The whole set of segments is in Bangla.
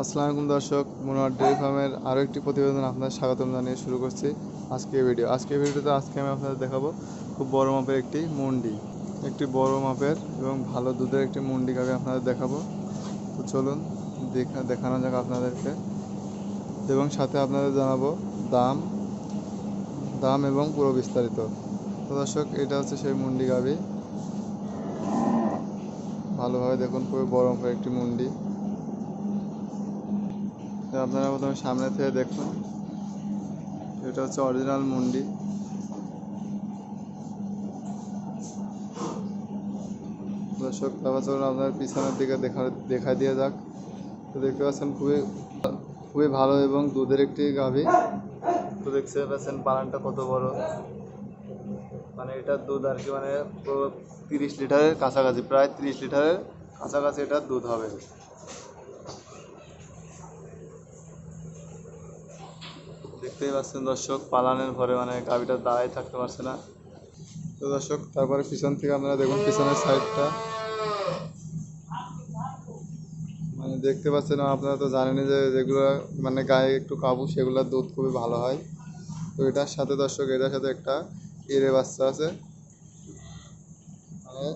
আসসালামু আলাইকুম দর্শক, মনোয়ার ডেইরি ফার্মের আরও একটি প্রতিবেদন আপনাদের স্বাগতম জানিয়ে শুরু করছি আজকে ভিডিওতে আমি আপনাদের দেখাবো খুব বড় মাপের একটি বড় মাপের এবং ভালো দুধের একটি মুন্ডি গাভী আপনাদের দেখাবো। তো চলুন দেখানো যাক আপনাদেরকে, এবং সাথে আপনাদের জানাবো দাম দাম এবং পুরো বিস্তারিত। তো দর্শক, এটা হচ্ছে সেই মুন্ডি গাভী। ভালোভাবে দেখুন, খুবই বড় মাপের একটি মুন্ডি। আপনারা প্রথমে সামনে থেকে দেখুন, এটা হচ্ছে অরিজিনাল মুন্ডি। দর্শক, তারপর চলুন আপনার পিছনের দিকে দেখা দিয়ে যাক। তো দেখতে পাচ্ছেন খুবই খুবই ভালো এবং দুধের একটি গাভী। তো দেখতে পাচ্ছেন পালানটা কত বড়, মানে এটার দুধ আর কি, মানে 30 লিটারের কাছাকাছি, প্রায় 30 লিটারের কাছাকাছি এটার দুধ হবে। দেখতেই পাচ্ছেন দর্শক, পালানের ভরে মানে গাভীটা দাঁড়াই থাকতে পারছে না। তো দর্শক, তারপরে পিছন থেকে আপনারা দেখুন পিছনের সাইডটা, মানে দেখতে পাচ্ছেন, আপনারা তো জানেনই যে যেগুলো মানে গায়ে একটু কাবু সেগুলোর দুধ খুবই ভালো হয়। তো এটার সাথে দর্শক, এটার সাথে একটা এরে বাচ্চা আছে, মানে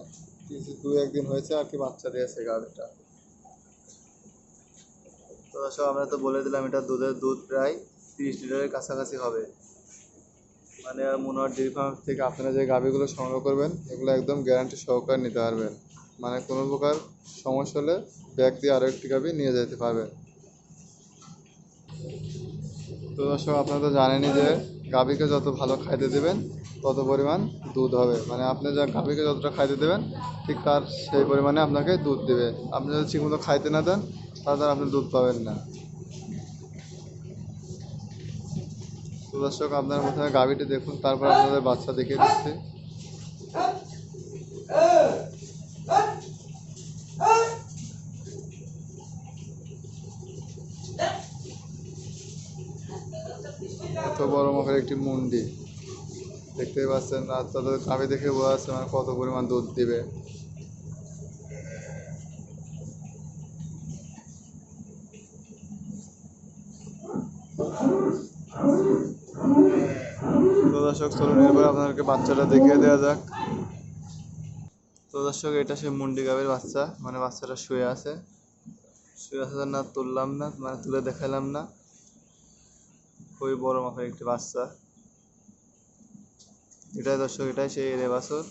2-1 দিন হয়েছে আর কি বাচ্চা দিয়েছে গাভীটা। তো দর্শক, আমরা তো বলে দিলাম এটা দুধ প্রায় 30 লিটারের কাছাকাছি হবে। মানে মনোহর ডেইরি ফার্ম থেকে আপনারা যে গাভীগুলো সংগ্রহ করবেন এগুলো একদম গ্যারান্টি সহকারে নিতে পারবেন, মানে কোনো প্রকার সমস্যা হলে ব্যাগ দিয়ে আরও একটি গাভী নিয়ে যেতে পারবেন। তো দর্শক, আপনারা তো জানেনই যে গাভীকে যত ভালো খাইতে দেবেন তত পরিমাণ দুধ হবে, মানে আপনি যা গাভীকে যতটা খাইতে দেবেন ঠিক তার সেই পরিমাণে আপনাকে দুধ দেবে। আপনি যদি ঠিকমতো খাইতে না দেন তাহলে আপনি দুধ পাবেন না। তো দর্শক, আপনারা প্রথমে গাভীটি দেখুন, তারপর আপনাদের বাচ্চা দেখিয়ে দিচ্ছি। এত বড় মাপের একটি মুন্ডি দেখতেই পাচ্ছেন, আর তাদের গাভী দেখে বোঝা যাচ্ছে মানে কত পরিমাণ দুধ দিবে। তো দর্শক, চলুন এরপর আপনাদেরকে বাচ্চাটা দেখিয়ে দেওয়া যাক। তো দর্শক, এটা সেই মুন্ডি গাভীর বাচ্চা, মানে বাচ্চাটা শুয়ে আছে না, তুললাম না, মানে তুলে দেখালাম না। খুবই বড় মাপের একটি বাচ্চা। এটাই দর্শক, এটাই সেই এরে বাছুর।